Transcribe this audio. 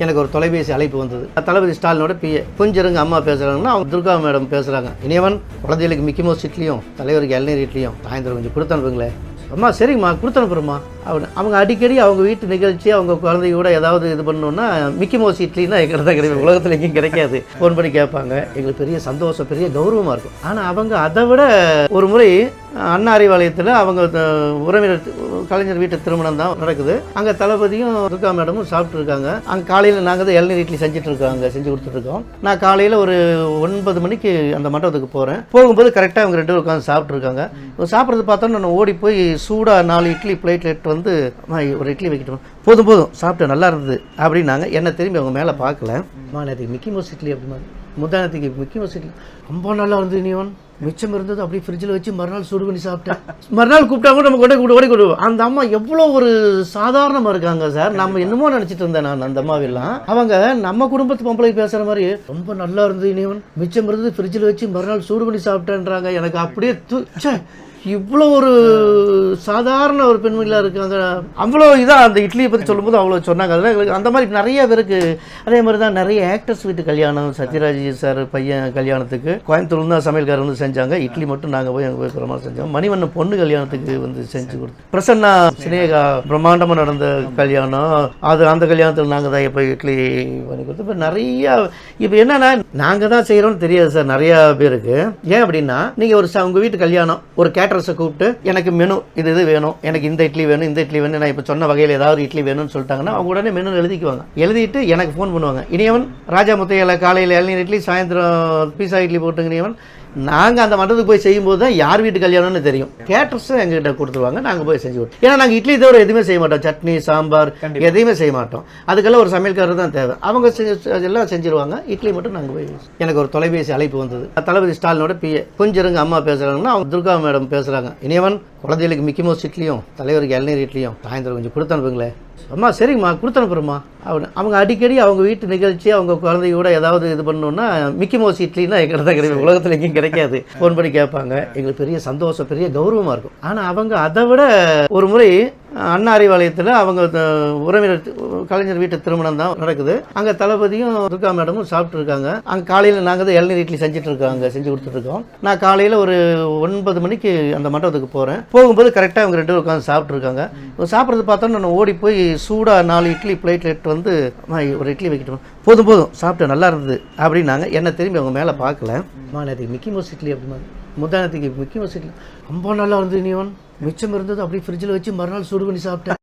எனக்கு ஒரு தொலைபேசி அழைப்பு வந்தது. தளபதி ஸ்டாலினோட பிஏ. கொஞ்சம் இருங்க அம்மா பேசுகிறாங்கன்னா அவங்க துர்கா மேடம் பேசுகிறாங்க. இனியவன் குழந்தைகளுக்கு மிக்கி மவுஸ் இட்லியும் தலைவருக்கு இளநீர் இட்லியும் சாயந்தரம் கொஞ்சம் கொடுத்து அனுப்புங்களேன். அம்மா சரிம்மா கொடுத்து அனுப்புகிறோம்மா. அவங்க அடிக்கடி அவங்க வீட்டு நிகழ்ச்சி அவங்க குழந்தையோட ஏதாவது இது பண்ணணுன்னா மிக்கி மவுஸ் இட்லின்னா எங்கிட்ட தான் கிடைக்கும், உலகத்தில் எங்கேயும் கிடைக்காது. ஃபோன் பண்ணி கேட்பாங்க. எங்களுக்கு பெரிய சந்தோஷம், பெரிய கௌரவமாக இருக்கும். ஆனால் அவங்க அதை விட ஒரு முறை அண்ணா அறிவாலயத்தில் அவங்க உறவினர் கலைஞர் வீட்டு திருமணம் தான் நடக்குது. அங்கே தளபதியும் துர்கா மேடமும் சாப்பிட்டு இருக்காங்க. அங்கே காலையில் நாங்கள் தான் இளநீர் இட்லி செஞ்சு கொடுத்துட்ருக்கோம். நான் காலையில் ஒரு 9 மணிக்கு அந்த மண்டபத்துக்கு போகிறேன். போகும்போது கரெக்டாக அவங்க 2 பேரும் உட்காந்து சாப்பிட்ருக்காங்க. சாப்பிட்றது பார்த்தோன்னா நான் ஓடி போய் சூடாக 4 இட்லி பிளேட் எடுத்து வந்து ஒரு இட்லி வைக்கிட்டோம். போதும் சாப்பிட்டு நல்லா இருந்தது அப்படின்னாங்க. என்ன திரும்பி அவங்க மேலே பார்க்கல. நேற்றுக்கு மிக்கி மவுஸ் இட்லி அப்படிமா முந்தானத்துக்கு மிக்கி மவுஸ் இட்லி ரொம்ப நல்லா இருந்தது. நீவன் மிச்சம் இருந்தது அப்படியே ஃப்ரிட்ஜில் வச்சு மறுநாள் சூடு பண்ணி சாப்பிட்டேன். மறுநாள் கூப்பிட்டா கூட நம்ம ஓடி கொடுவோம். அந்த அம்மா எவ்வளோ ஒரு சாதாரணமாக இருக்காங்க சார். நம்ம என்னமோ நினச்சிட்டு இருந்தேன் நான். அந்த அம்மாவெல்லாம் அவங்க நம்ம குடும்பத்து பொம்பளை பேசுகிற மாதிரி ரொம்ப நல்லா இருந்தது. நீவன் மிச்சம் இருந்தது ஃப்ரிட்ஜில் வச்சு மறுநாள் சூடு பண்ணி சாப்பிட்டேன்றாங்க. எனக்கு அப்படியே இவ்வளோ ஒரு சாதாரண ஒரு பெண்மணிலாம் இருக்காங்க. அவ்வளோ இதாக அந்த இட்லியை பற்றி சொல்லும்போது அவ்வளோ சொன்னாங்க. அதெல்லாம் எங்களுக்கு அந்த மாதிரி நிறைய பேருக்கு அதே மாதிரி தான் நிறைய ஆக்டர்ஸ் வீட்டு கல்யாணம். சத்யராஜ் சார் பையன் கல்யாணத்துக்கு கோயம்புத்தூர்ல தான் சமையல்காரர் வந்து செஞ்சாங்க. இட்லி மட்டும் நாங்கள் போய் அங்கே போய் பிரமாணம் செஞ்சோம். மணிவண்ணன் பொண்ணு கல்யாணத்துக்கு வந்து செஞ்சு கொடுத்து. பிரசன்னா சினேகா பிரம்மாண்டமாக நடந்த கல்யாணம். அந்த கல்யாணத்தில் நாங்கள் தான் போய் இட்லி பண்ணி கொடுத்து. இப்போ நிறையா இப்போ என்னன்னா நாங்கள் தான் செய்கிறோம்னு தெரியாது சார் நிறையா பேருக்கு. ஏன் அப்படின்னா நீங்கள் உங்கள் வீட்டு கல்யாணம் ஒரு கேட்டரஸை கூப்பிட்டு எனக்கு மெனு இது வேணும், எனக்கு இந்த இட்லி வேணும், இந்த இட்லி வேணும், நான் இப்போ சொன்ன வகையில் ஏதாவது இட்லி வேணும்னு சொல்லிட்டாங்கன்னா அவங்க உடனே மெனு எழுதிக்குவாங்க. எழுதிட்டு எனக்கு ஃபோன் பண்ணுவாங்க. இனியவன் ராஜா முத்தையால காலையில் இளநீர் இட்லி, சாயந்தரம் பீஸா இட்லி போட்டுங்க இனியவன். நாங்கள் அந்த மண்டபத்துக்கு போய் செய்யும்போது தான் யார் வீட்டு கல்யாணம்னு தெரியும். கேட்டர்ஸும் எங்ககிட்ட கொடுத்துருவாங்க. நாங்கள் போய் செஞ்சு கொடுத்தோம். ஏன்னா நாங்கள் இட்லி தவிர எதுவுமே செய்ய மாட்டோம். சட்னி சாம்பார் எதையுமே செய்ய மாட்டோம். அதுக்கெல்லாம் ஒரு சமையல்காரர் தான் தேவை. அவங்க எல்லாம் செஞ்சுருவாங்க. இட்லி மட்டும் நாங்கள் போய். எனக்கு ஒரு தொலைபேசி அழைப்பு வந்தது. தளபதி ஸ்டாலினோட பிஏ. கொஞ்சம் இருங்க அம்மா பேசுகிறாங்கன்னா அவங்க துர்கா மேடம் பேசுகிறாங்க. இனியவன் குழந்தைகளுக்கு மிக்கி மவுஸ் இட்லியும் தலைவருக்கு இளநீர் இட்லியும் சாயந்தரம் கொஞ்சம் கொடுத்து அனுப்புங்களேன். அம்மா சரிம்மா கொடுத்து அனுப்புகிறோம்மா. அவங்க அடிக்கடி அவங்க வீட்டு நிகழ்ச்சி அவங்க குழந்தையோட ஏதாவது இது பண்ணணுன்னா மிக்கி மவுஸ் இட்லின்னா எங்கிட்ட தான் கிடைக்கும், உலகத்தில் எங்கேயும் கிடைக்காது. ஃபோன் பண்ணி கேட்பாங்க. எங்களுக்கு பெரிய சந்தோஷம், பெரிய கௌரவமாக இருக்கும். ஆனால் அவங்க அதை விட ஒரு முறை அண்ணா அறிவாலயத்தில் அவங்க உறவினர் கலைஞர் வீட்டு திருமணம் தான் நடக்குது. அங்கே தளபதியும் துர்கா மேடமும் சாப்பிட்டு இருக்காங்க. அங்கே காலையில் நாங்கள் தான் இளநீர் இட்லி செஞ்சு கொடுத்துட்ருக்கோம். நான் காலையில் ஒரு 9 மணிக்கு அந்த மண்டபத்துக்கு போகிறேன். போகும்போது கரெக்டாக அவங்க 2 பேரும் உட்காந்து சாப்பிட்ருக்காங்க. சாப்பிட்றது பார்த்தோன்னா நான் ஓடி போய் சூடாக 4 இட்லி பிளேட் எடுத்து வந்து ஒரு இட்லி வைக்கிட்டோம். போதும் சாப்பிட்டு நல்லா இருந்தது அப்படின்னாங்க. என்ன திரும்பி அவங்க மேலே பார்க்கல. நேற்றுக்கு மிக்கி மவுஸ் இட்லி அப்படிமா முந்தானத்துக்கு மிக்கி மவுஸ் இட்லி ரொம்ப நல்லா இருந்தது. நீவன் மிச்சம் இருந்தது அப்படியே ஃப்ரிட்ஜில் வச்சு மறுநாள் சூடு பண்ணி சாப்பிட்டேன்.